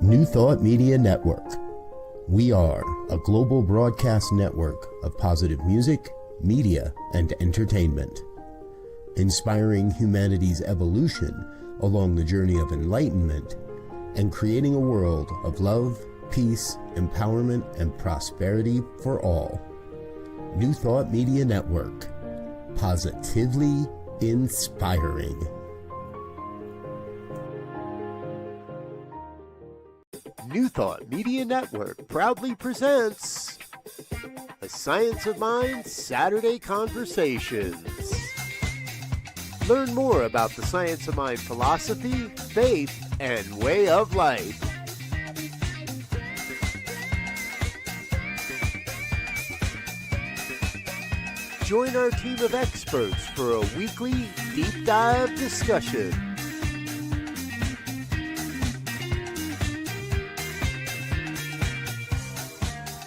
New Thought Media Network. We are a global broadcast network of positive music, media, and entertainment, inspiring humanity's evolution along the journey of enlightenment and creating a world of love, peace, empowerment, and prosperity for all. New Thought Media Network. Positively inspiring. New Thought Media Network proudly presents A Science of Mind Saturday Conversations. Learn more about the Science of Mind philosophy, faith, and way of life. Join our team of experts for a weekly deep dive discussion.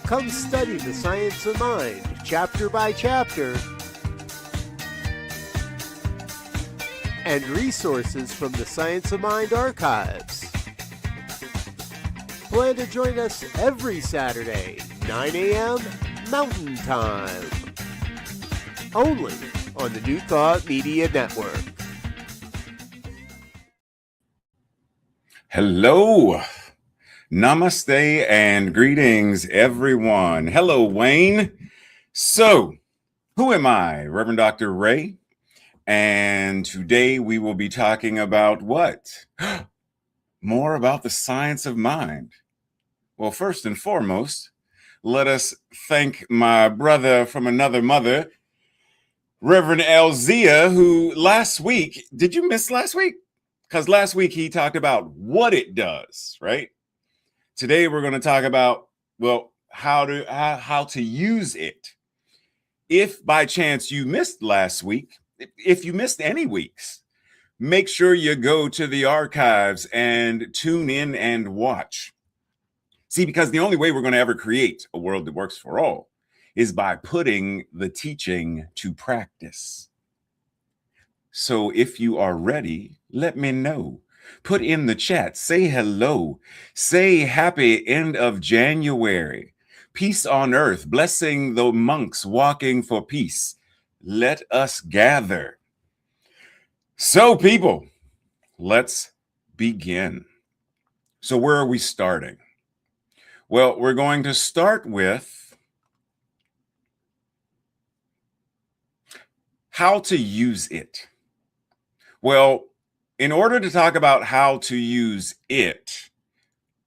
Come study the science of mind, chapter by chapter, and resources from the Science of Mind archives. Plan to join us every Saturday, 9 a.m. Mountain Time, only on the New Thought Media Network. Hello. Namaste and greetings, everyone. Hello, Wayne. So, who am I? Rev Dr. Ray. And today we will be talking about what? More about the science of mind. Well, first and foremost, let us thank my brother from another mother, Reverend Elzia, who last week, did you miss last week? Because last week he talked about what it does, right? Today we're going to talk about, well, how to use it. If by chance you missed last week, if you missed any weeks, make sure you go to the archives and tune in and watch. See, because the only way we're going to ever create a world that works for all is by putting the teaching to practice. So if you are ready, let me know. Put in the chat, say hello, say happy end of January, peace on earth, blessing the monks walking for peace. Let us gather. So people, let's begin. So where are we starting? Well, we're going to start with how to use it. Well, in order to talk about how to use it,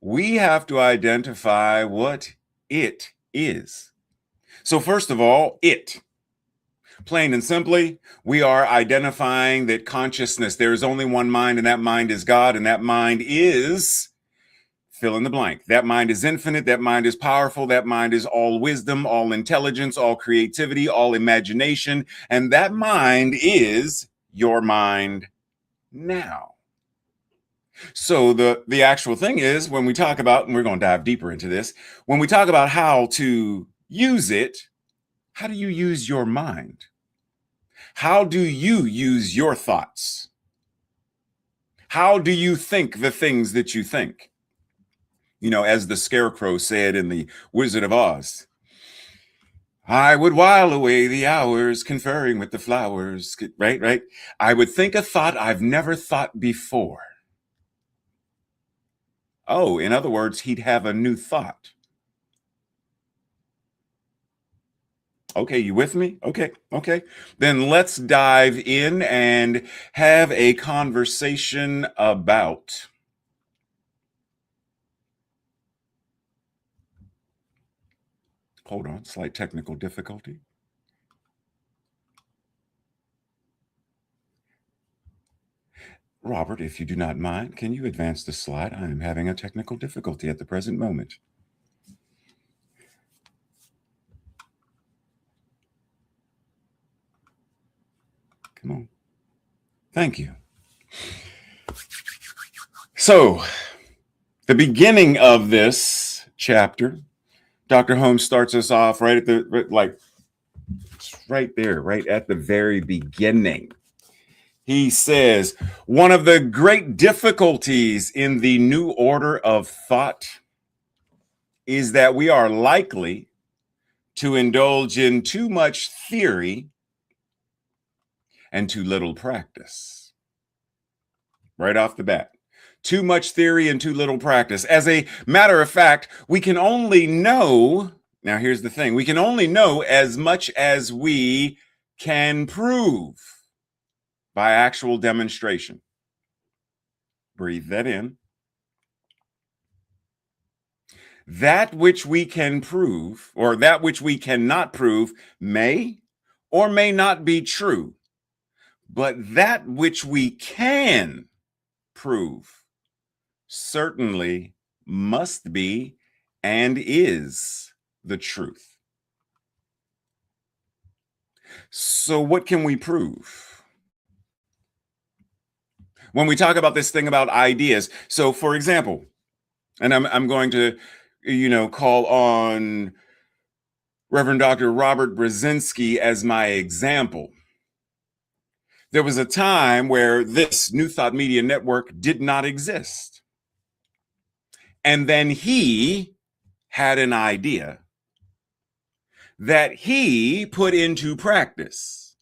we have to identify what it is. So first of all, it. Plain and simply, we are identifying that consciousness, there is only one mind, and that mind is God, and that mind is, fill in the blank. That mind is infinite, that mind is powerful, that mind is all wisdom, all intelligence, all creativity, all imagination, and that mind is your mind now. So the actual thing is, when we talk about, and we're going to dive deeper into this, when we talk about how to use it, how do you use your mind? How do you use your thoughts? How do you think the things that you think? You know, as the Scarecrow said in The Wizard of Oz, I would while away the hours conferring with the flowers, right? I would think a thought I've never thought before. Oh, in other words, he'd have a new thought. Okay, you with me? Okay. Then let's dive in and have a conversation about hold on, slight technical difficulty. Robert, if you do not mind, can you advance the slide? I am having a technical difficulty at the present moment. Come on. Thank you. So, the beginning of this chapter, Dr. Holmes starts us off right at right there, right at the very beginning. He says, one of the great difficulties in the new order of thought is that we are likely to indulge in too much theory and too little practice. Right off the bat. Too much theory and too little practice. As a matter of fact, we can only know, now here's the thing, we can only know as much as we can prove by actual demonstration. Breathe that in. That which we can prove, or that which we cannot prove, may or may not be true. But that which we can prove certainly must be and is the truth. So, what can we prove? When we talk about this thing about ideas, so for example, and I'm going to, call on Reverend Dr. Robert Brzezinski as my example. There was a time where this New Thought Media Network did not exist. And then he had an idea that he put into practice.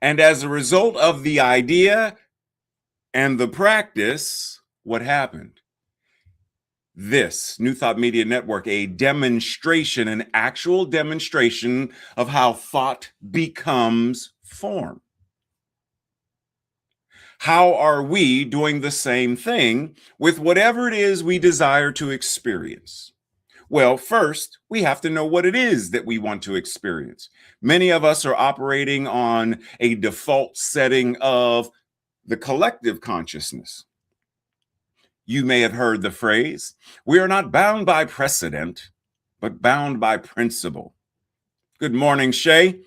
And as a result of the idea and the practice, what happened? This New Thought Media Network, a demonstration, an actual demonstration of how thought becomes form. How are we doing the same thing with whatever it is we desire to experience? Well, first, we have to know what it is that we want to experience. Many of us are operating on a default setting of the collective consciousness. You may have heard the phrase, we are not bound by precedent, but bound by principle. Good morning, Shay,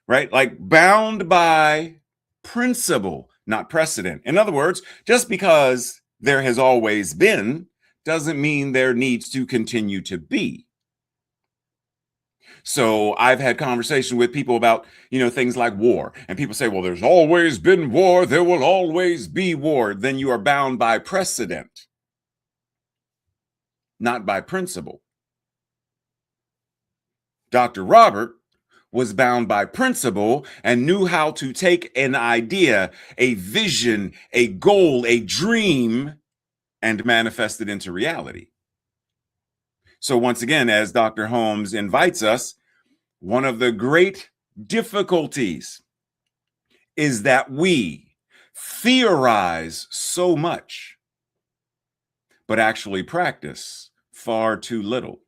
right? Like bound by principle, not precedent. In other words, just because there has always been doesn't mean there needs to continue to be. So I've had conversation with people about, things like war, and people say, well, there's always been war. There will always be war. Then you are bound by precedent, not by principle. Dr. Robert was bound by principle and knew how to take an idea, a vision, a goal, a dream, and manifest it into reality. So once again, as Dr. Holmes invites us, one of the great difficulties is that we theorize so much, but actually practice far too little.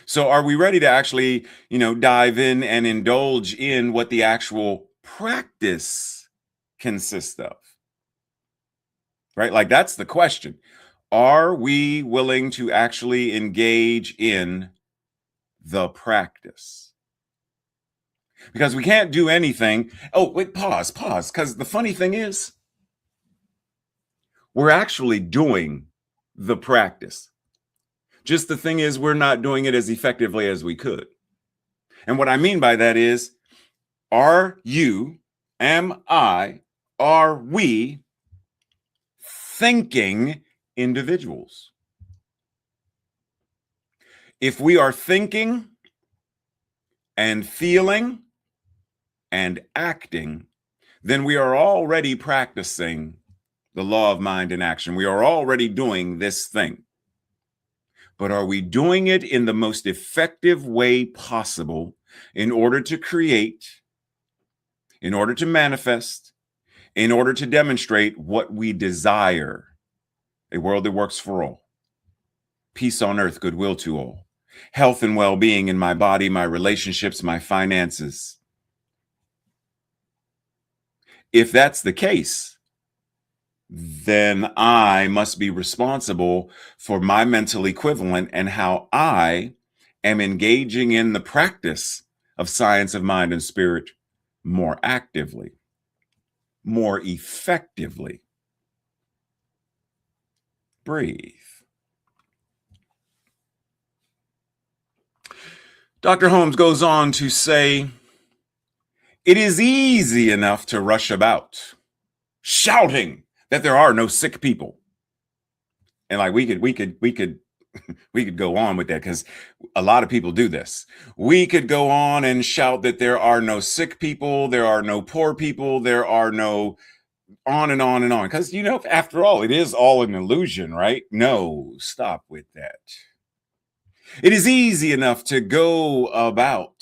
So are we ready to actually, dive in and indulge in what the actual practice consists of? Right? Like that's the question. Are we willing to actually engage in the practice? Because we can't do anything. Oh, wait, pause. Because the funny thing is, we're actually doing the practice. Just the thing is, we're not doing it as effectively as we could. And what I mean by that is, are you, am I, are we thinking individuals? If we are thinking and feeling and acting, then we are already practicing the law of mind in action. We are already doing this thing. But are we doing it in the most effective way possible in order to create, in order to manifest, in order to demonstrate what we desire? A world that works for all. Peace on earth, goodwill to all. Health and well-being in my body, my relationships, my finances. If that's the case, then I must be responsible for my mental equivalent and how I am engaging in the practice of science of mind and spirit more actively, more effectively. Breathe. Dr. Holmes goes on to say, It is easy enough to rush about shouting that there are no sick people. And like we could go on with that because a lot of people do this. We could go on and shout that there are no sick people, there are no poor people, there are no on and on and on. Because, after all, it is all an illusion, right? No, stop with that. It is easy enough to go about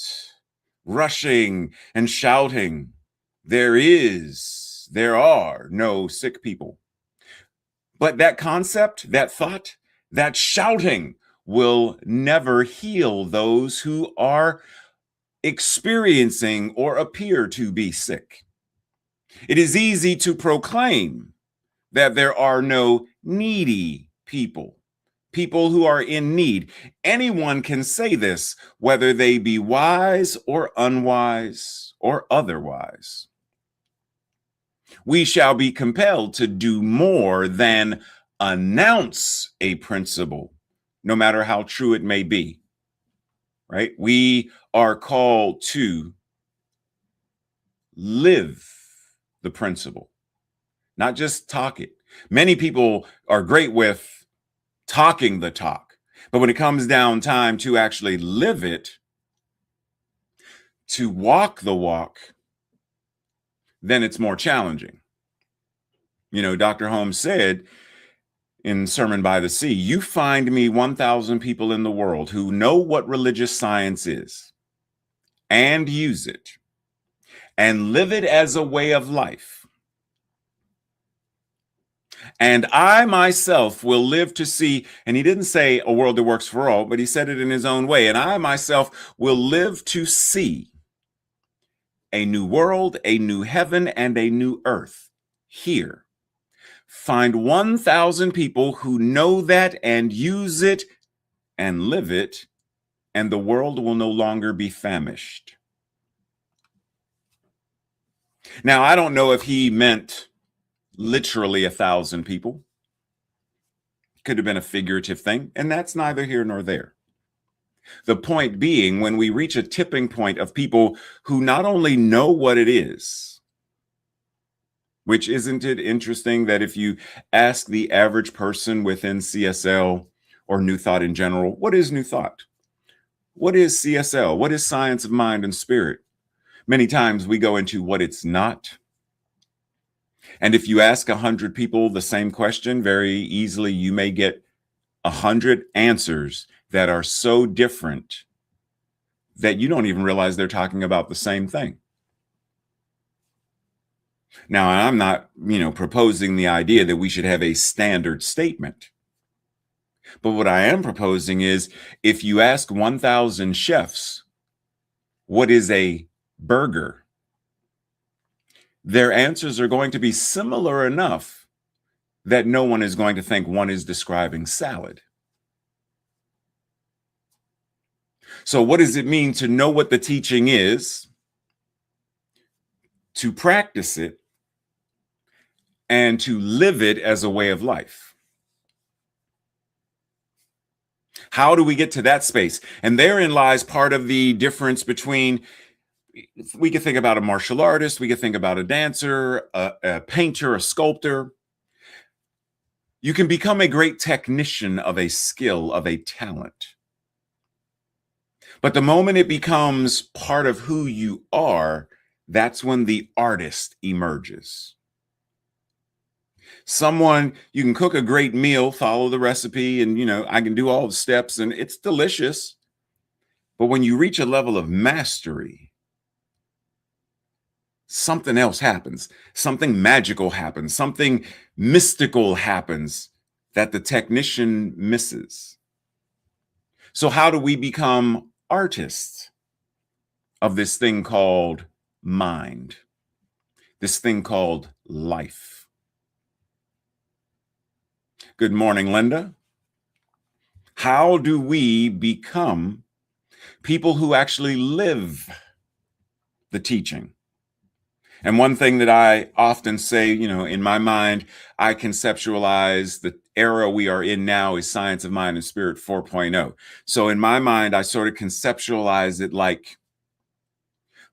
rushing and shouting, there are no sick people. But that concept, that thought, that shouting will never heal those who are experiencing or appear to be sick. It is easy to proclaim that there are no needy people, people who are in need. Anyone can say this, whether they be wise or unwise or otherwise. We shall be compelled to do more than announce a principle, no matter how true it may be, right? We are called to live the principle, not just talk it. Many people are great with talking the talk, but when it comes down time to actually live it, to walk the walk, then it's more challenging. Dr. Holmes said in Sermon by the Sea, you find me 1,000 people in the world who know what religious science is and use it and live it as a way of life. And I myself will live to see, and he didn't say a world that works for all, but he said it in his own way. And I myself will live to see a new world, a new heaven, and a new earth here. Find 1,000 people who know that and use it and live it, and the world will no longer be famished. Now, I don't know if he meant literally 1,000 people. Could have been a figurative thing, and that's neither here nor there. The point being, when we reach a tipping point of people who not only know what it is, which isn't it interesting that if you ask the average person within CSL or New Thought in general, what is New Thought? What is CSL? What is science of mind and spirit? Many times we go into what it's not. And if you ask 100 people the same question, very easily you may get 100 answers that are so different that you don't even realize they're talking about the same thing. Now, I'm not, proposing the idea that we should have a standard statement. But what I am proposing is if you ask 1,000 chefs, what is a burger? Their answers are going to be similar enough that no one is going to think one is describing salad. So what does it mean to know what the teaching is, to practice it, and to live it as a way of life? How do we get to that space? And therein lies part of the difference between, we could think about a martial artist, we could think about a dancer, a painter, a sculptor. You can become a great technician of a skill, of a talent. But the moment it becomes part of who you are, that's when the artist emerges. You can cook a great meal, follow the recipe, and, I can do all the steps and it's delicious. But when you reach a level of mastery, something else happens. Something magical happens. Something mystical happens that the technician misses. So how do we become artists of this thing called mind, this thing called life? Good morning, Linda. How do we become people who actually live the teaching? And one thing that I often say, in my mind, I conceptualize the era we are in now is Science of Mind and Spirit 4.0. So in my mind, I sort of conceptualize it like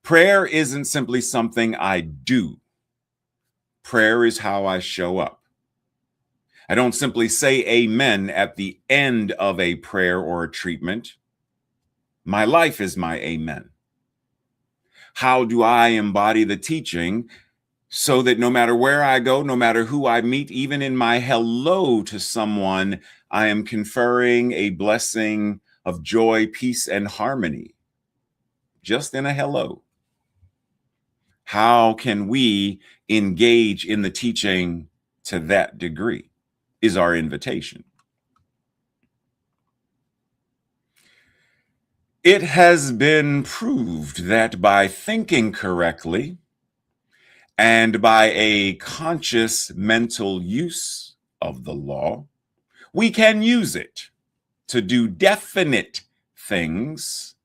Prayer isn't simply something I do. Prayer is how I show up. I don't simply say amen at the end of a prayer or a treatment. My life is my amen. How do I embody the teaching so that no matter where I go, no matter who I meet, even in my hello to someone, I am conferring a blessing of joy, peace, and harmony just in a hello? How can we engage in the teaching to that degree is our invitation. It has been proved that by thinking correctly and by a conscious mental use of the law, we can use it to do definite things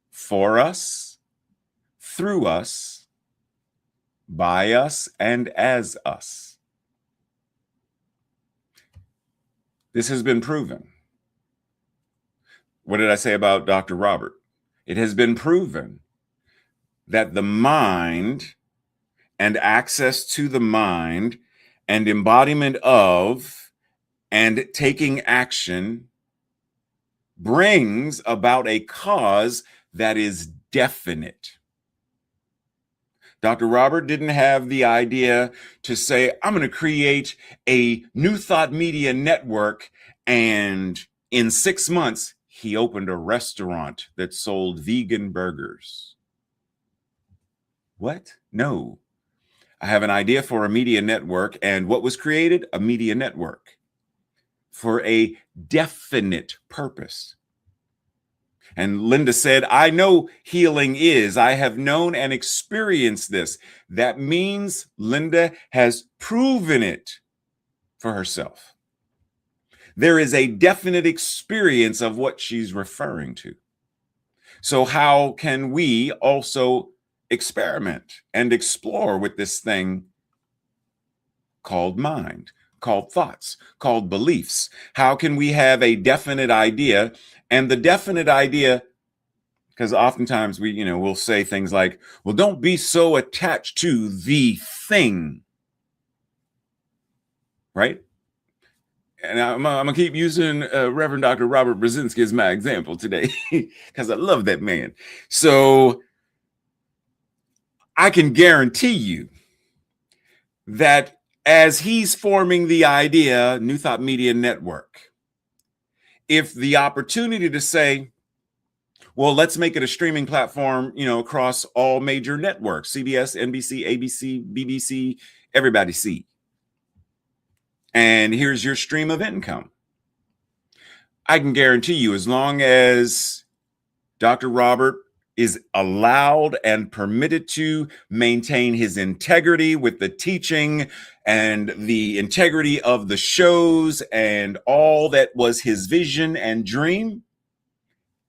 for us, through us, by us, and as us. This has been proven. What did I say about Dr. Robert? It has been proven that the mind and access to the mind and embodiment of and taking action brings about a cause that is definite. Dr. Robert didn't have the idea to say, I'm going to create a new thought media network, and in 6 months, he opened a restaurant that sold vegan burgers. What? No. I have an idea for a media network, and what was created? A media network for a definite purpose. And Linda said, I know healing is. I have known and experienced this. That means Linda has proven it for herself. There is a definite experience of what she's referring to. So how can we also experiment and explore with this thing called mind, called thoughts, called beliefs? How can we have a definite idea? And the definite idea, because oftentimes we'll say things like, well, don't be so attached to the thing, right? And I'm gonna keep using Reverend Dr. Robert Brzezinski as my example today, because I love that man. So I can guarantee you that as he's forming the idea, New Thought Media Network, if the opportunity to say, well, let's make it a streaming platform, across all major networks, CBS, NBC, ABC, BBC, everybody see. And here's your stream of income. I can guarantee you, as long as Dr. Robert is allowed and permitted to maintain his integrity with the teaching and the integrity of the shows and all that was his vision and dream,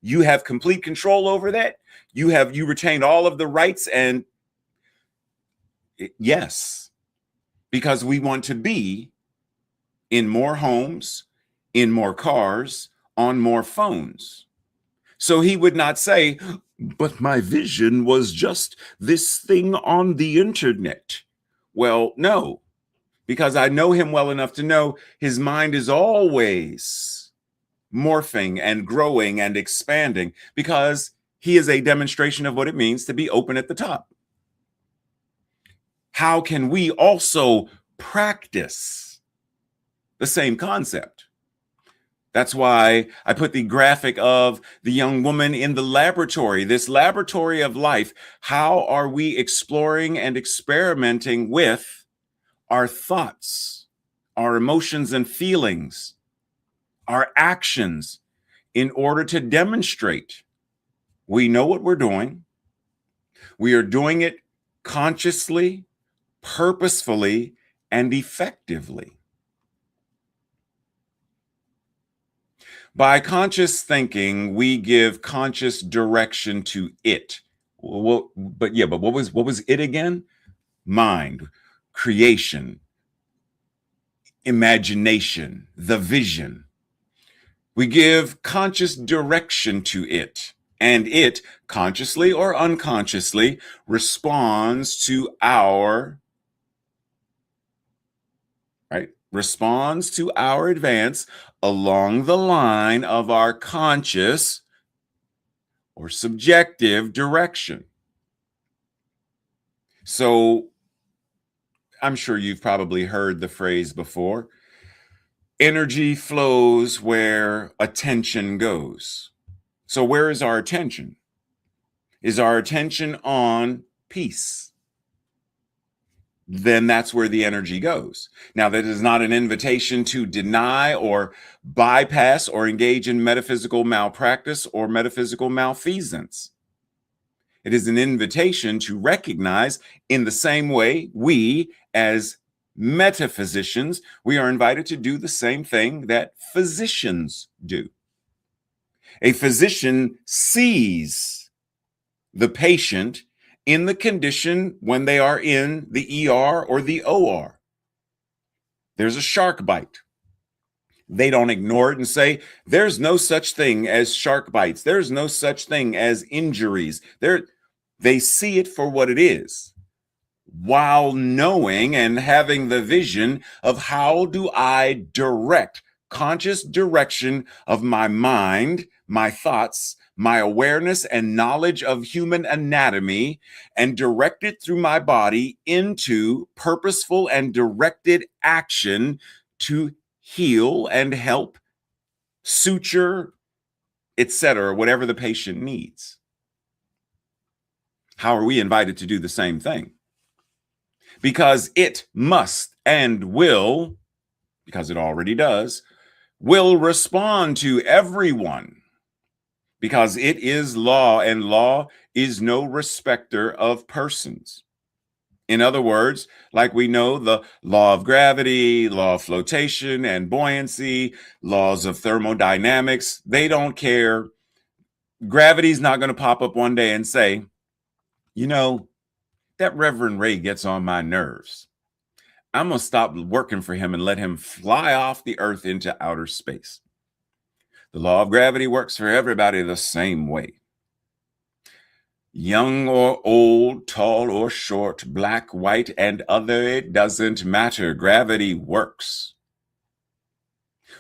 you have complete control over that. You retained all of the rights, and yes, because we want to be in more homes, in more cars, on more phones. So he would not say, but my vision was just this thing on the internet. Well, no, because I know him well enough to know his mind is always morphing and growing and expanding, because he is a demonstration of what it means to be open at the top. How can we also practice the same concept? That's why I put the graphic of the young woman in the laboratory, this laboratory of life. How are we exploring and experimenting with our thoughts, our emotions and feelings, our actions, in order to demonstrate we know what we're doing. We are doing it consciously, purposefully, and effectively. By conscious thinking, we give conscious direction to it. But what was it again? Mind, creation, imagination, the vision. We give conscious direction to it. And it, consciously or unconsciously, responds to our advance along the line of our conscious or subjective direction. So I'm sure you've probably heard the phrase before: energy flows where attention goes. So where is our attention? Is our attention on peace? Then that's where the energy goes. Now, that is not an invitation to deny or bypass or engage in metaphysical malpractice or metaphysical malfeasance. It is an invitation to recognize, in the same way we as metaphysicians, we are invited to do the same thing that physicians do. A physician sees the patient in the condition when they are in the ER or the OR. There's a shark bite. They don't ignore it and say, there's no such thing as shark bites. There's no such thing as injuries. They see it for what it is, while knowing and having the vision of how do I direct conscious direction of my mind, my thoughts, my awareness and knowledge of human anatomy, and direct it through my body into purposeful and directed action to heal and help, suture, etc., whatever the patient needs. How are we invited to do the same thing? Because it must and will, because it already does, will respond to everyone, because it is law, and law is no respecter of persons. In other words, like we know the law of gravity, law of flotation and buoyancy, laws of thermodynamics, they don't care. Gravity's not going to pop up one day and say, you know, that Reverend Ray gets on my nerves. I'm going to stop working for him and let him fly off the earth into outer space. The law of gravity works for everybody the same way. Young or old, tall or short, black, white, and other, it doesn't matter. Gravity works.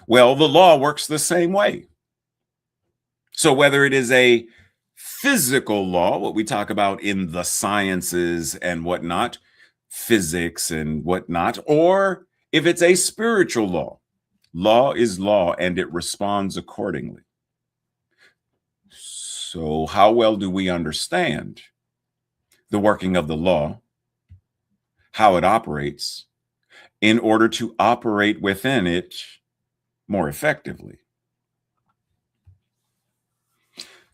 Well, the law works the same way. So whether it is a physical law, what we talk about in the sciences and whatnot, physics and whatnot, or if it's a spiritual law, law is law and it responds accordingly. So how well do we understand the working of the law, how it operates, in order to operate within it more effectively?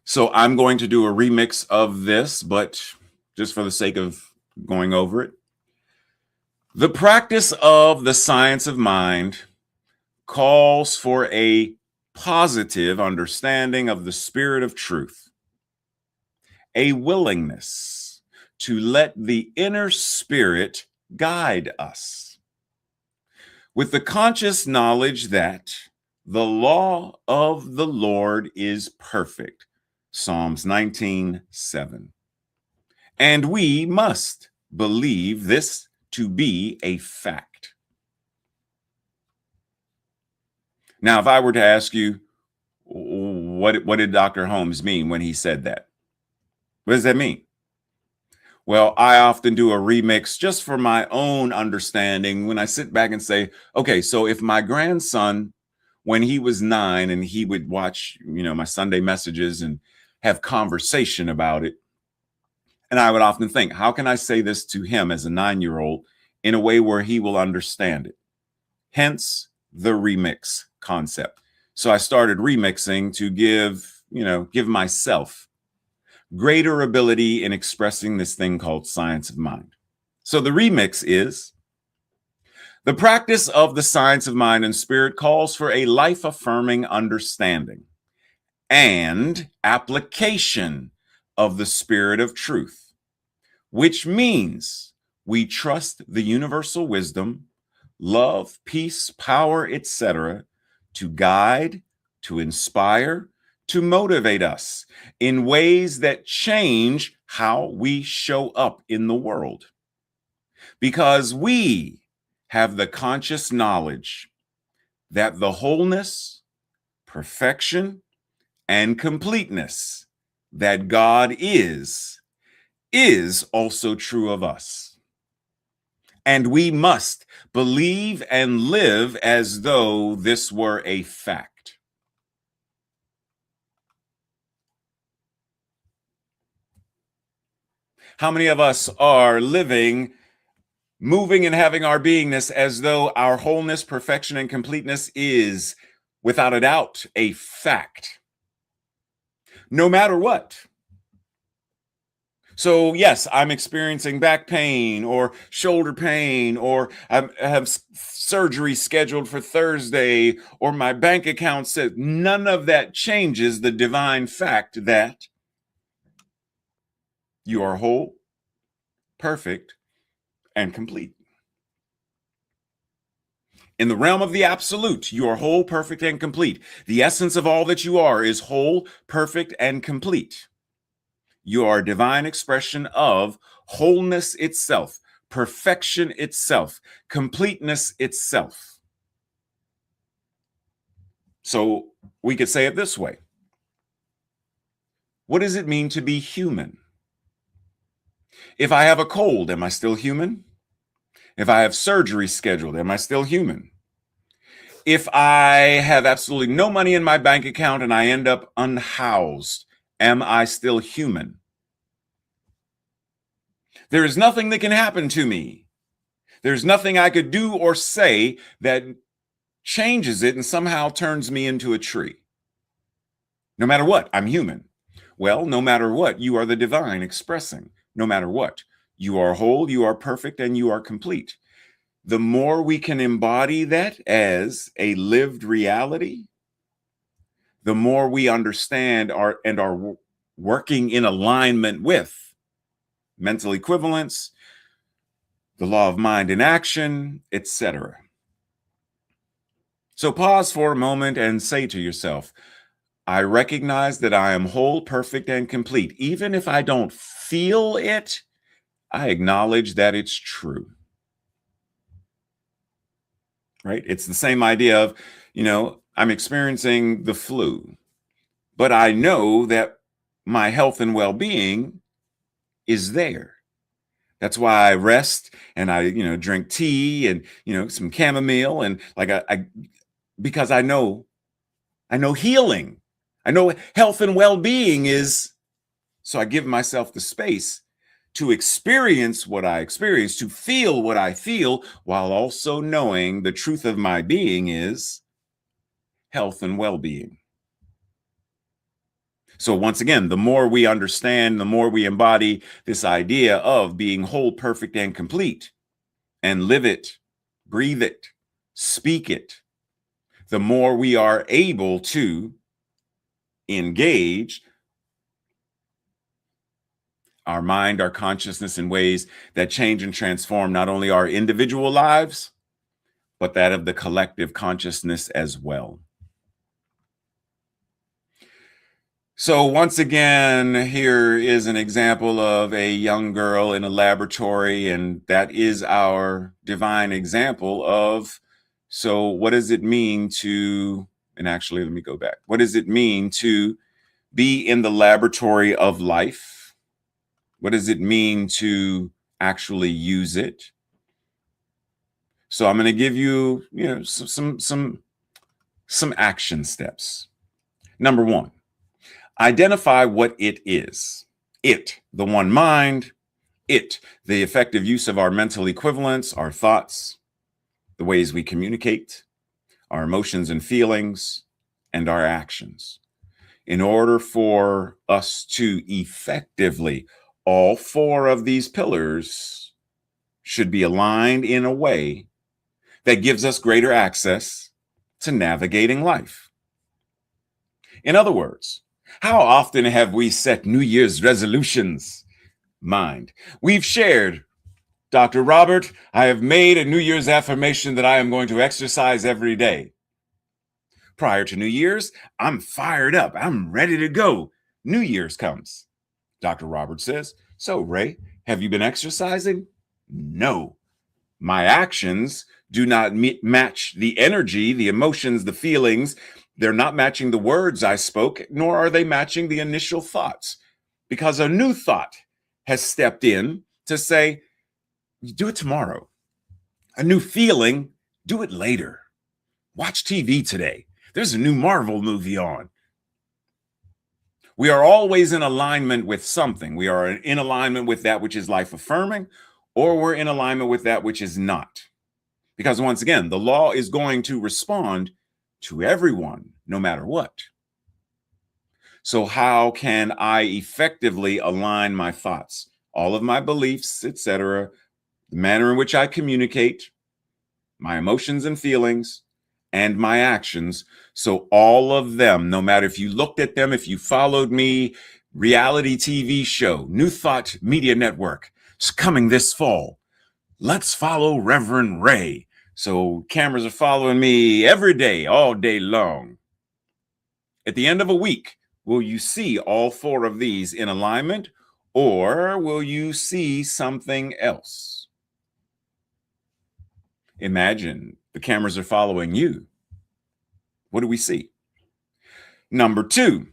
So I'm going to do a remix of this, but just for the sake of going over it. The practice of the science of mind calls for a positive understanding of the spirit of truth, a willingness to let the inner spirit guide us, with the conscious knowledge that the law of the Lord is perfect. Psalms 19:7. And we must believe this to be a fact. Now, if I were to ask you, what did Dr. Holmes mean when he said that? What does that mean? Well, I often do a remix just for my own understanding when I sit back and say, okay, so if my grandson, when he was 9 and he would watch, my Sunday messages and have conversation about it, and I would often think, how can I say this to him as a 9-year-old in a way where he will understand it? Hence the remix concept. So I started remixing to give myself greater ability in expressing this thing called science of mind. So the remix is: the practice of the science of mind and spirit calls for a life-affirming understanding and application of the spirit of truth, which means we trust the universal wisdom, love, peace, power, etc., to guide, to inspire, to motivate us in ways that change how we show up in the world. Because we have the conscious knowledge that the wholeness, perfection, and completeness that God is also true of us. And we must believe and live as though this were a fact. How many of us are living, moving, and having our beingness as though our wholeness, perfection, and completeness is, without a doubt, a fact, no matter what? So yes, I'm experiencing back pain or shoulder pain, or I have surgery scheduled for Thursday, or my bank account says, none of that changes the divine fact that you are whole, perfect, and complete. In the realm of the absolute, you are whole, perfect, and complete. The essence of all that you are is whole, perfect, and complete. You are a divine expression of wholeness itself, perfection itself, completeness itself. So we could say it this way. What does it mean to be human? If I have a cold, am I still human? If I have surgery scheduled, am I still human? If I have absolutely no money in my bank account and I end up unhoused, am I still human? There is nothing that can happen to me. There's nothing I could do or say that changes it and somehow turns me into a tree. No matter what, I'm human. Well, no matter what, you are the divine expressing. No matter what, you are whole, you are perfect, and you are complete. The more we can embody that as a lived reality, the more we understand are working in alignment with mental equivalence, the law of mind in action, etc. So pause for a moment and say to yourself, I recognize that I am whole, perfect, and complete. Even if I don't feel it, I acknowledge that it's true. Right? It's the same idea of, I'm experiencing the flu, but I know that my health and well-being is there. That's why I rest and I, drink tea and, some chamomile and because I know healing. I know health and well-being is, so I give myself the space to experience what I experience, to feel what I feel, while also knowing the truth of my being is health and well-being. So once again, the more we understand, the more we embody this idea of being whole, perfect, and complete, and live it, breathe it, speak it, the more we are able to engage our mind, our consciousness in ways that change and transform not only our individual lives, but that of the collective consciousness as well. So once again, here is an example of a young girl in a laboratory, and that is our divine example of, so what does it mean to, and actually, let me go back. What does it mean to be in the laboratory of life? What does it mean to actually use it? So I'm going to give you, some action steps. Number one, identify what it is. It, the one mind, it, the effective use of our mental equivalents, our thoughts, the ways we communicate, our emotions and feelings, and our actions. In order for us to effectively, all four of these pillars should be aligned in a way that gives us greater access to navigating life. In other words, how often have we set New Year's resolutions? Mind. We've shared, Dr. Robert, I have made a New Year's affirmation that I am going to exercise every day. Prior to New Year's, I'm fired up. I'm ready to go. New Year's comes. Dr. Roberts says, so Ray, have you been exercising? No. My actions do not match the energy, the emotions, the feelings. They're not matching the words I spoke, nor are they matching the initial thoughts, because a new thought has stepped in to say, do it tomorrow. A new feeling, do it later. Watch TV today. There's a new Marvel movie on. We are always in alignment with something. We are in alignment with that which is life affirming, or we're in alignment with that which is not. Because once again, the law is going to respond to everyone, no matter what. So how can I effectively align my thoughts, all of my beliefs, etc., the manner in which I communicate, my emotions and feelings, and my actions, so all of them, no matter if you looked at them, if you followed me, reality TV show, New Thought Media Network, it's coming this fall. Let's follow Reverend Ray. So cameras are following me every day, all day long. At the end of a week, will you see all four of these in alignment, or will you see something else? Imagine the cameras are following you. What do we see? Number two,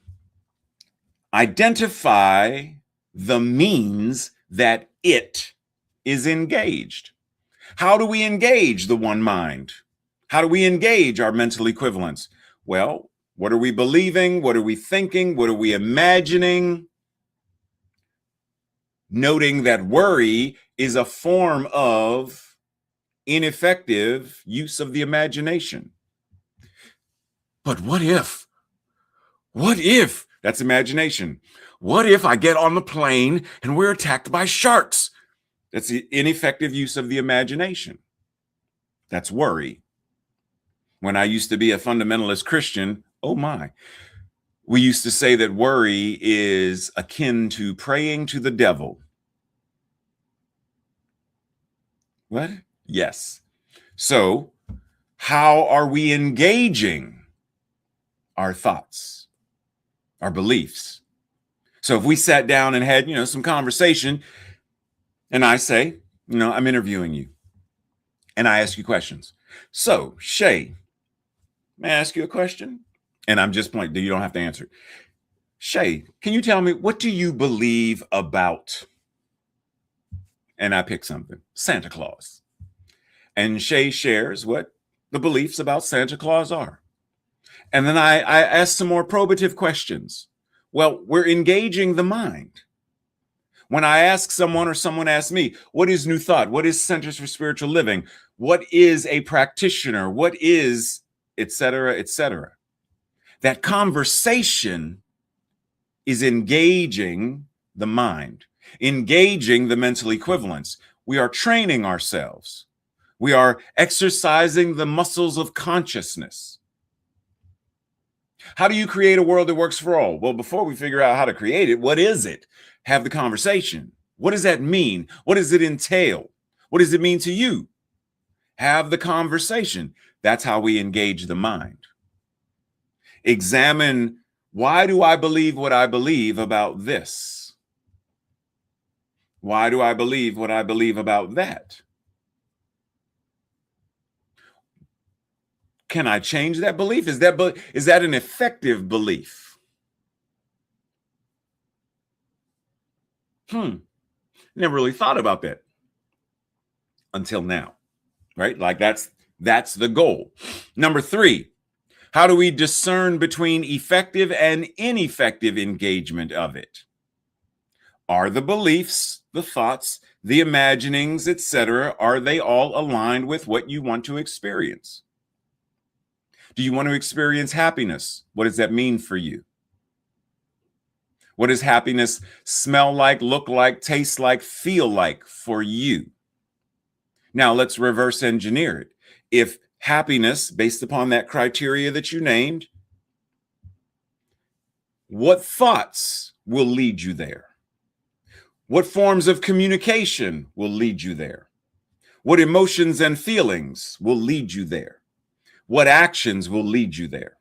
identify the means that it is engaged. How do we engage the one mind? How do we engage our mental equivalents? Well, what are we believing? What are we thinking? What are we imagining? Noting that worry is a form of ineffective use of the imagination. But what if? What if? That's imagination. What if I get on the plane and we're attacked by sharks? That's the ineffective use of the imagination. That's worry. When I used to be a fundamentalist Christian, oh my, we used to say that worry is akin to praying to the devil. What? Yes. So, how are we engaging our thoughts, our beliefs? So if we sat down and had, some conversation, and I say, I'm interviewing you, and I ask you questions. So, Shay, may I ask you a question? And I'm just pointing, you don't have to answer. Shay, can you tell me, what do you believe about? And I pick something, Santa Claus. And Shay shares what the beliefs about Santa Claus are. And then I ask some more probative questions. Well, we're engaging the mind. When I ask someone or someone asks me, what is New Thought? What is Centers for Spiritual Living? What is a practitioner? What is, et cetera, et cetera? That conversation is engaging the mind, engaging the mental equivalence. We are training ourselves. We are exercising the muscles of consciousness. How do you create a world that works for all? Well, before we figure out how to create it, what is it? Have the conversation. What does that mean? What does it entail? What does it mean to you? Have the conversation. That's how we engage the mind. Examine, why do I believe what I believe about this? Why do I believe what I believe about that? Can I change that belief? Is that an effective belief? Never really thought about that until now, right? Like that's the goal. Number three, how do we discern between effective and ineffective engagement of it? Are the beliefs, the thoughts, the imaginings, etc., are they all aligned with what you want to experience? Do you want to experience happiness? What does that mean for you? What does happiness smell like, look like, taste like, feel like for you? Now let's reverse engineer it. If happiness, based upon that criteria that you named, what thoughts will lead you there? What forms of communication will lead you there? What emotions and feelings will lead you there? What actions will lead you there?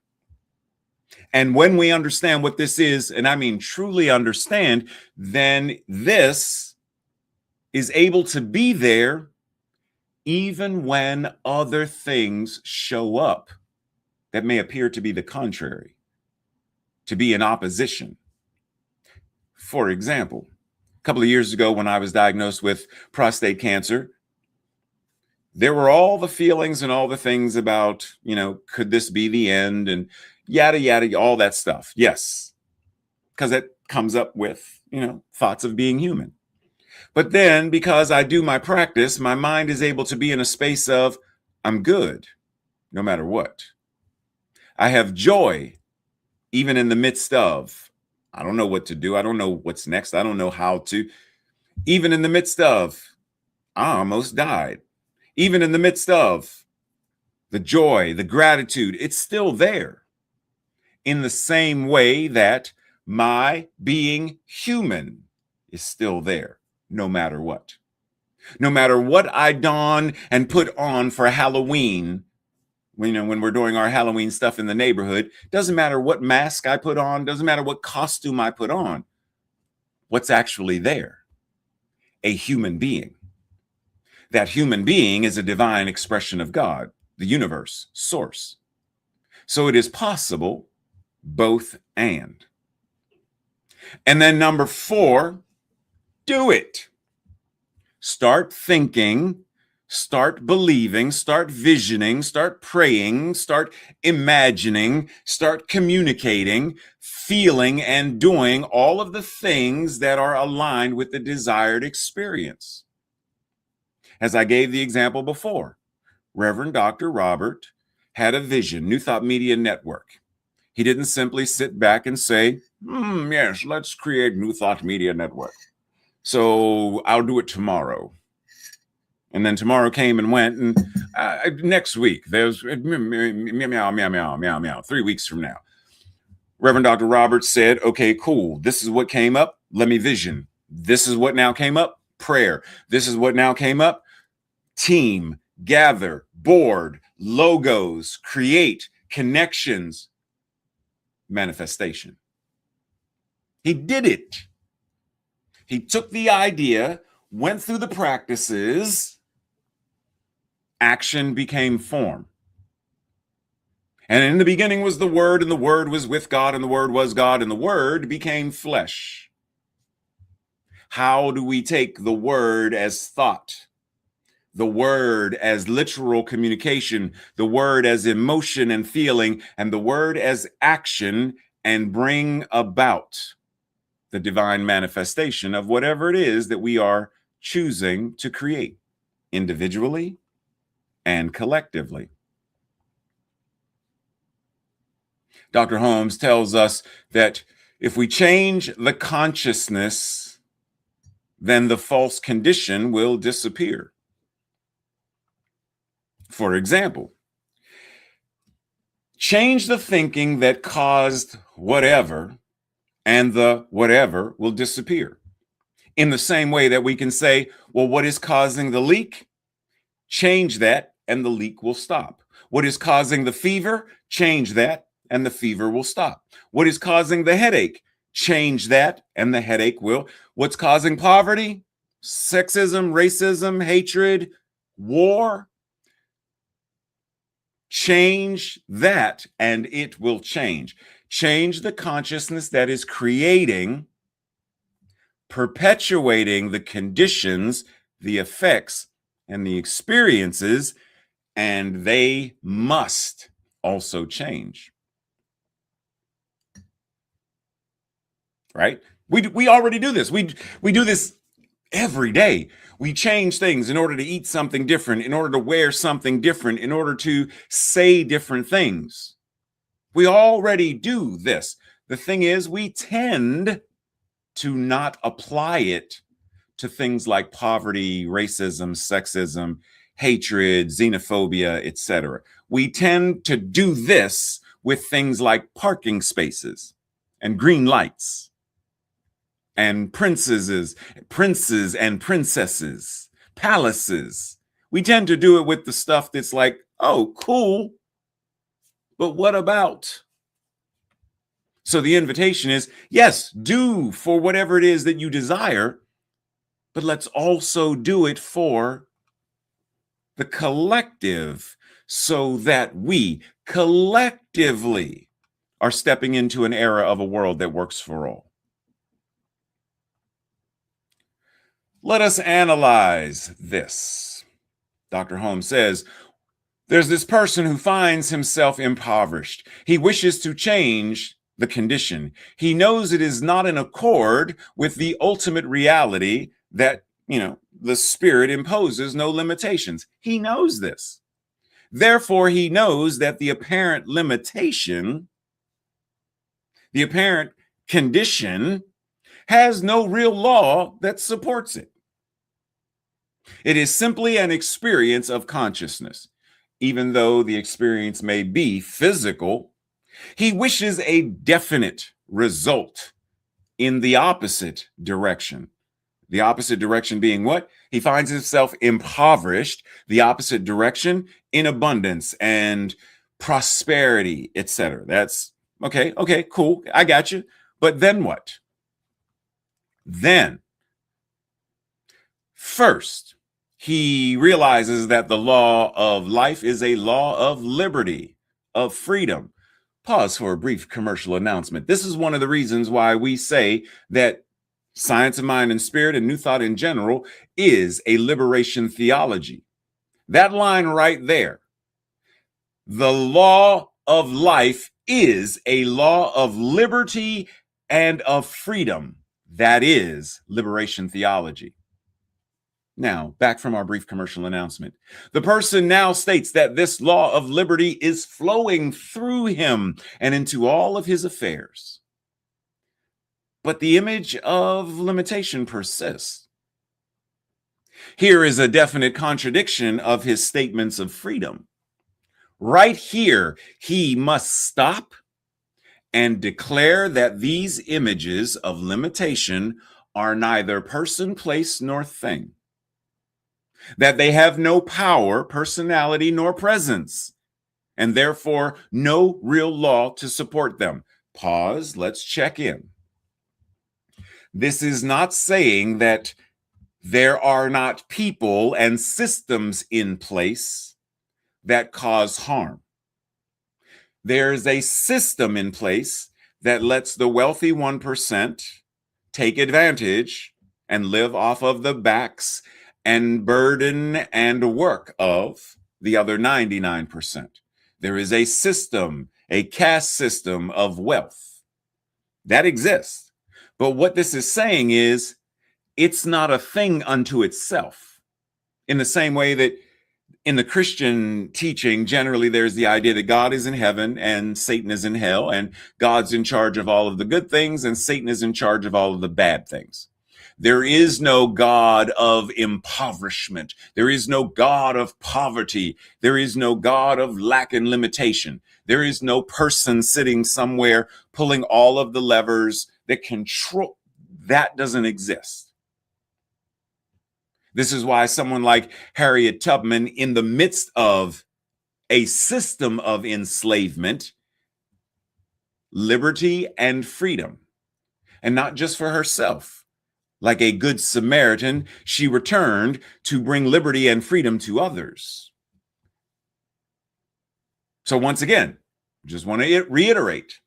And when we understand what this is, and I mean truly understand, then this is able to be there even when other things show up that may appear to be the contrary, to be in opposition. For example, a couple of years ago when I was diagnosed with prostate cancer, there were all the feelings and all the things about, could this be the end and yada, yada, all that stuff. Yes, because it comes up with, thoughts of being human. But then because I do my practice, my mind is able to be in a space of, I'm good, no matter what. I have joy, even in the midst of, I don't know what to do. I don't know what's next. I don't know how to, even in the midst of, I almost died. Even in the midst of the joy, the gratitude, it's still there. In the same way that my being human is still there, no matter what. No matter what I don and put on for Halloween, when we're doing our Halloween stuff in the neighborhood, doesn't matter what mask I put on, doesn't matter what costume I put on. What's actually there? A human being. That human being is a divine expression of God, the universe, source. So it is possible, both and. And then number 4, do it. Start thinking, start believing, start visioning, start praying, start imagining, start communicating, feeling, and doing all of the things that are aligned with the desired experience. As I gave the example before, Rev Dr. Robert had a vision, New Thought Media Network. He didn't simply sit back and say, yes, let's create New Thought Media Network. So I'll do it tomorrow. And then tomorrow came and went, and next week, there's meow, meow, meow, meow, meow, 3 weeks from now. Rev Dr. Robert said, okay, cool. This is what came up. Let me vision. This is what now came up. Prayer. This is what now came up. Team, gather, board, logos, create, connections, manifestation. He did it. He took the idea, went through the practices, action became form. And in the beginning was the Word, and the Word was with God, and the Word was God, and the Word became flesh. How do we take the Word as thought? The Word as literal communication, the Word as emotion and feeling, and the Word as action, and bring about the divine manifestation of whatever it is that we are choosing to create individually and collectively. Dr. Holmes tells us that if we change the consciousness, then the false condition will disappear. For example, change the thinking that caused whatever, and the whatever will disappear. In the same way that we can say, well, what is causing the leak? Change that, and the leak will stop. What is causing the fever? Change that, and the fever will stop. What is causing the headache? Change that, and the headache will. What's causing poverty? Sexism, racism, hatred, war? Change that, and it will change. Change the consciousness that is creating, perpetuating the conditions, the effects, and the experiences, and they must also change. Right? We already do this. We do this every day. We change things in order to eat something different, in order to wear something different, in order to say different things. We already do this. The thing is, we tend to not apply it to things like poverty, racism, sexism, hatred, xenophobia, etc. We tend to do this with things like parking spaces and green lights and princes and princesses, palaces. We tend to do it with the stuff that's like, oh, cool. But what about So the invitation is, yes, do for whatever it is that you desire, but let's also do it for the collective so that we collectively are stepping into an era of a world that works for all. Let us analyze this. Dr. Holmes says, there's this person who finds himself impoverished. He wishes to change the condition. He knows it is not in accord with the ultimate reality that, the spirit imposes no limitations. He knows this. Therefore, he knows that the apparent limitation, the apparent condition, has no real law that supports it. It is simply an experience of consciousness. Even though the experience may be physical, he wishes a definite result in the opposite direction. The opposite direction being what? He finds himself impoverished. The opposite direction in abundance and prosperity, etc. That's okay, cool. I got you. But then what? Then, first, he realizes that the law of life is a law of liberty, of freedom. Pause for a brief commercial announcement. This is one of the reasons why we say that science of mind and spirit and new thought in general is a liberation theology. That line right there, the law of life is a law of liberty and of freedom. That is liberation theology. Now, back from our brief commercial announcement. The person now states that this law of liberty is flowing through him and into all of his affairs. But the image of limitation persists. Here is a definite contradiction of his statements of freedom. Right here, he must stop and declare that these images of limitation are neither person, place, nor thing. That they have no power, personality, nor presence, and therefore no real law to support them. Pause, let's check in. This is not saying that there are not people and systems in place that cause harm. There's a system in place that lets the wealthy 1% take advantage and live off of the backs and burden and work of the other 99%. There is a system, a caste system of wealth that exists. But what this is saying is it's not a thing unto itself. In the same way that in the Christian teaching, generally there's the idea that God is in heaven and Satan is in hell, and God's in charge of all of the good things and Satan is in charge of all of the bad things. There is no God of impoverishment. There is no God of poverty. There is no God of lack and limitation. There is no person sitting somewhere pulling all of the levers that control. That doesn't exist. This is why someone like Harriet Tubman, in the midst of a system of enslavement, liberty and freedom, and not just for herself, like a good Samaritan, she returned to bring liberty and freedom to others. So once again, just want to reiterate.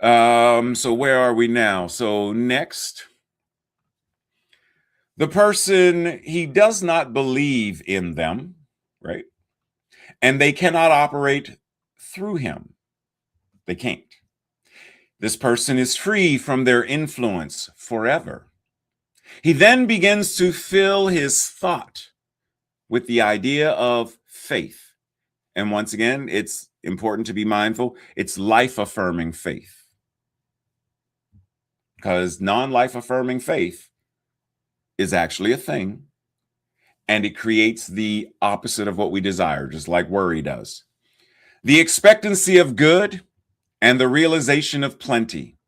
So where are we now? So next, the person, he does not believe in them, right? And they cannot operate through him. They can't. This person is free from their influence forever. He then begins to fill his thought with the idea of faith. And once again, it's important to be mindful. It's life-affirming faith. Because non-life affirming faith is actually a thing, and it creates the opposite of what we desire, just like worry does. The expectancy of good and the realization of plenty.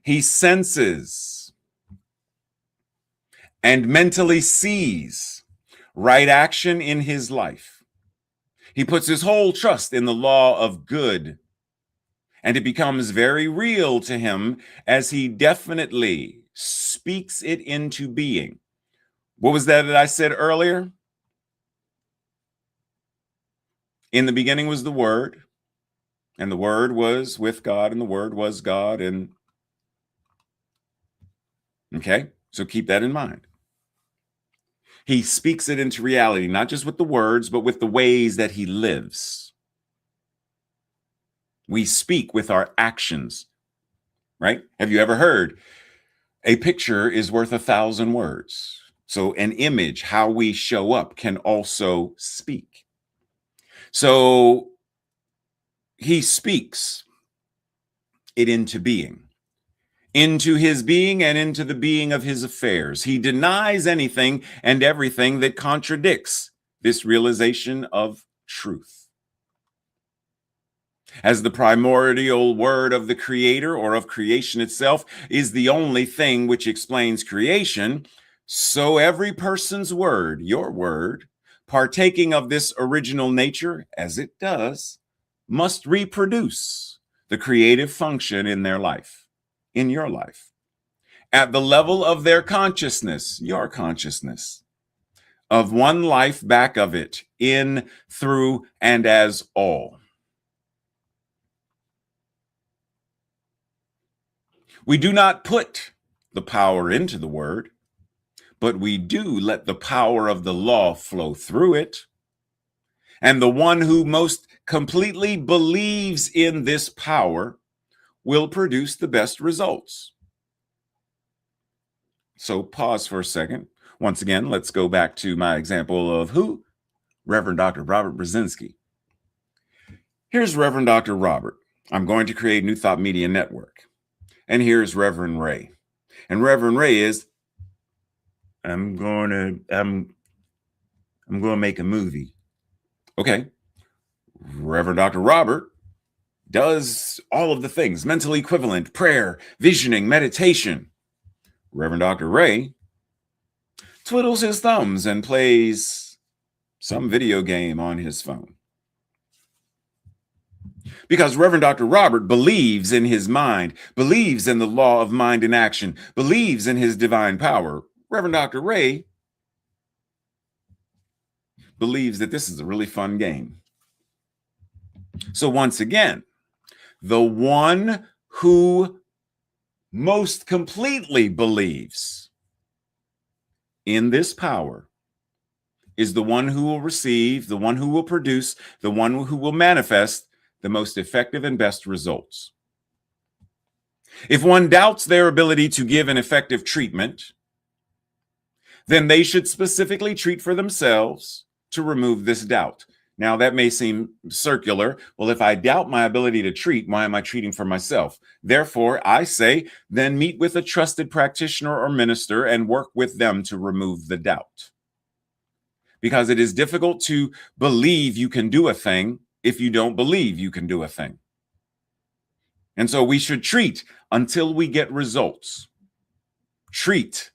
He senses and mentally sees right action in his life. He puts his whole trust in the law of good And it becomes very real to him as he definitely speaks it into being. What was that I said earlier? In the beginning was the Word, and the Word was with God, and the Word was God. And okay, so keep that in mind. He speaks it into reality, not just with the words, but with the ways that he lives. We speak with our actions, right? Have you ever heard a picture is worth 1,000 words? So an image, how we show up, can also speak. So he speaks it into being, into his being and into the being of his affairs. He denies anything and everything that contradicts this realization of truth. As the primordial word of the creator or of creation itself is the only thing which explains creation, so every person's word, your word, partaking of this original nature, as it does, must reproduce the creative function in their life, in your life, at the level of their consciousness, your consciousness, of one life back of it, in, through, and as all. We do not put the power into the word, but we do let the power of the law flow through it. And the one who most completely believes in this power will produce the best results. So pause for a second. Once again, let's go back to my example of who? Reverend Dr. Robert Brzezinski. Here's Reverend Dr. Robert. I'm going to create New Thought Media Network. And here's Reverend Ray. And Reverend Ray is, I'm going to make a movie. Okay. Reverend Dr. Robert does all of the things, mental equivalent, prayer, visioning, meditation. Reverend Dr. Ray twiddles his thumbs and plays some video game on his phone. Because Reverend Dr. Robert believes in his mind, believes in the law of mind and action, believes in his divine power. Reverend Dr. Ray believes that this is a really fun game. So once again, the one who most completely believes in this power is the one who will receive, the one who will produce, the one who will manifest the most effective and best results. If one doubts their ability to give an effective treatment, then they should specifically treat for themselves to remove this doubt. Now, that may seem circular. Well, if I doubt my ability to treat, why am I treating for myself? Therefore, I say, then meet with a trusted practitioner or minister and work with them to remove the doubt. Because it is difficult to believe you can do a thing if you don't believe you can do a thing. And so we should treat until we get results. Treat.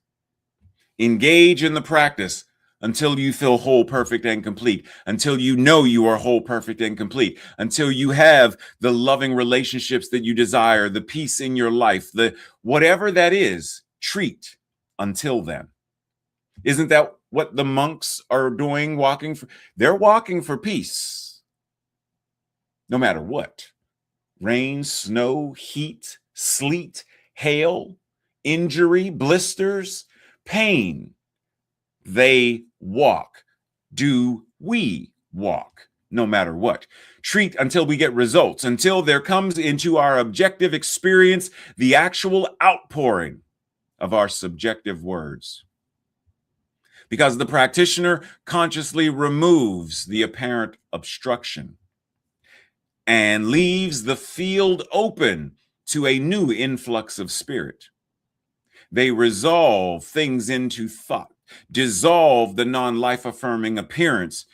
Engage in the practice until you feel whole, perfect, and complete, until you know you are whole, perfect, and complete, until you have the loving relationships that you desire, the peace in your life, the whatever that is, treat until then. Isn't that what the monks are doing, walking for? They're walking for peace, no matter what. Rain, snow, heat, sleet, hail, injury, blisters, pain. They walk. Do we walk? No matter what. Treat until we get results, until there comes into our objective experience the actual outpouring of our subjective words. Because the practitioner consciously removes the apparent obstruction and leaves the field open to a new influx of spirit. They resolve things into thought, dissolve the non-life affirming appearance,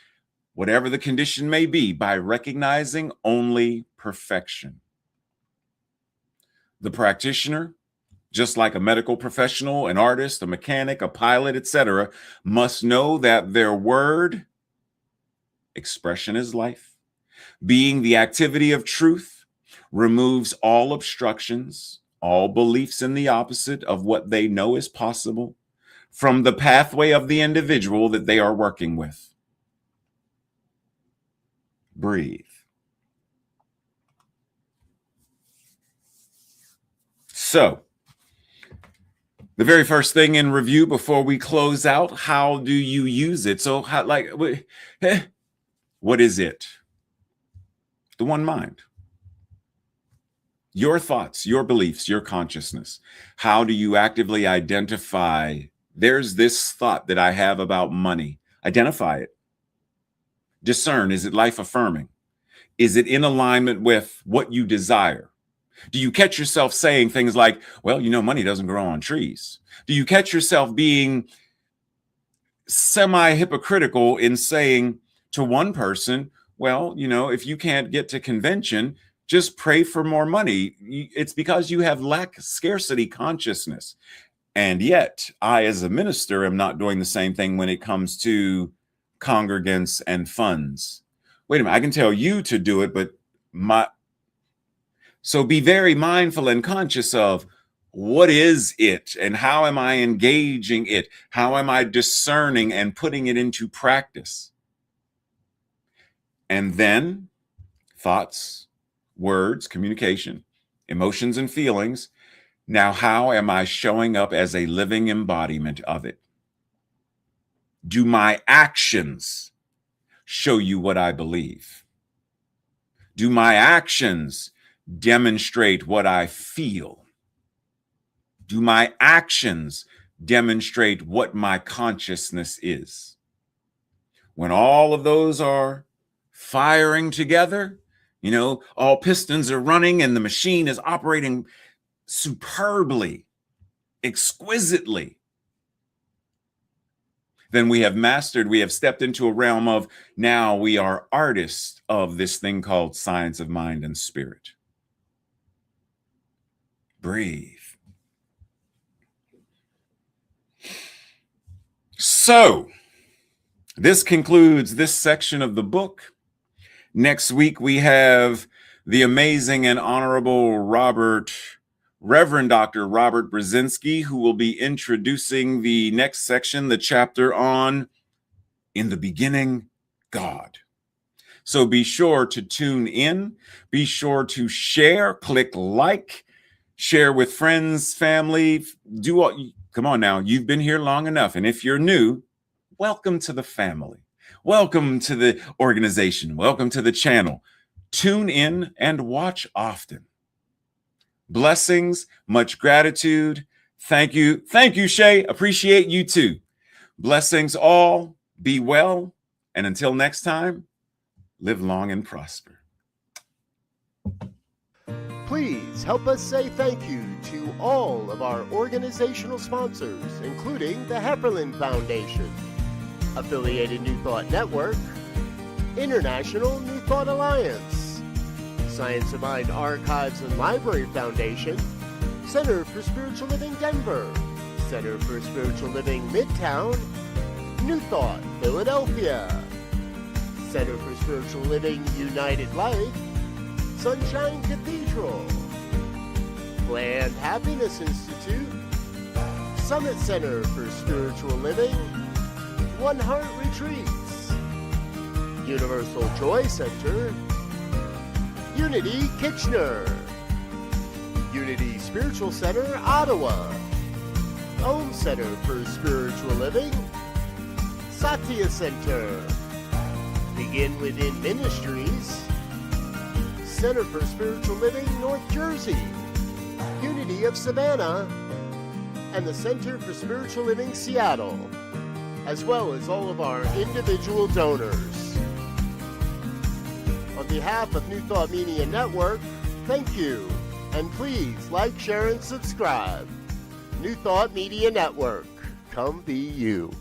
whatever the condition may be, by recognizing only perfection. The practitioner, just like a medical professional, an artist, a mechanic, a pilot, etc., must know that their word, expression is life, being the activity of truth, removes all obstructions, all beliefs in the opposite of what they know is possible from the pathway of the individual that they are working with. Breathe. So, the very first thing in review before we close out, how do you use it? So, what is it? The one mind. Your thoughts, your beliefs, your consciousness. How do you actively identify, there's this thought that I have about money? Identify it. Discern, is it life affirming? Is it in alignment with what you desire? Do you catch yourself saying things like, well, money doesn't grow on trees? Do you catch yourself being semi-hypocritical in saying to one person, well, if you can't get to convention, just pray for more money? It's because you have scarcity consciousness. And yet, I, as a minister, am not doing the same thing when it comes to congregants and funds. Wait a minute, I can tell you to do it, but so be very mindful and conscious of what is it and how am I engaging it? How am I discerning and putting it into practice? And then thoughts, words, communication, emotions, and feelings. Now, how am I showing up as a living embodiment of it? Do my actions show you what I believe? Do my actions demonstrate what I feel? Do my actions demonstrate what my consciousness is? When all of those are firing together, all pistons are running and the machine is operating superbly, exquisitely, then we have stepped into a realm of, now we are artists of this thing called science of mind and spirit. Breathe. So, this concludes this section of the book. Next week, we have the amazing and honorable Reverend Dr. Robert Brzezinski, who will be introducing the next section, the chapter on In the Beginning, God. So be sure to tune in. Be sure to share, click like, share with friends, family. Come on now, you've been here long enough. And if you're new, welcome to the family. Welcome to the organization. Welcome to the channel. Tune in and watch often. Blessings, much gratitude. Thank you. Thank you, Shay. Appreciate you too. Blessings all. Be well. And until next time, live long and prosper. Please help us say thank you to all of our organizational sponsors, including the Hefferland Foundation, Affiliated New Thought Network, International New Thought Alliance, Science of Mind Archives and Library Foundation, Center for Spiritual Living Denver, Center for Spiritual Living Midtown, New Thought Philadelphia, Center for Spiritual Living United Life, Sunshine Cathedral, Planned Happiness Institute, Summit Center for Spiritual Living, One Heart Retreats, Universal Joy Center, Unity Kitchener, Unity Spiritual Center Ottawa, Home Center for Spiritual Living, Satya Center, Begin Within Ministries, Center for Spiritual Living North Jersey, Unity of Savannah, and the Center for Spiritual Living Seattle, as well as all of our individual donors. On behalf of New Thought Media Network, thank you, and please like, share, and subscribe. New Thought Media Network, come be you.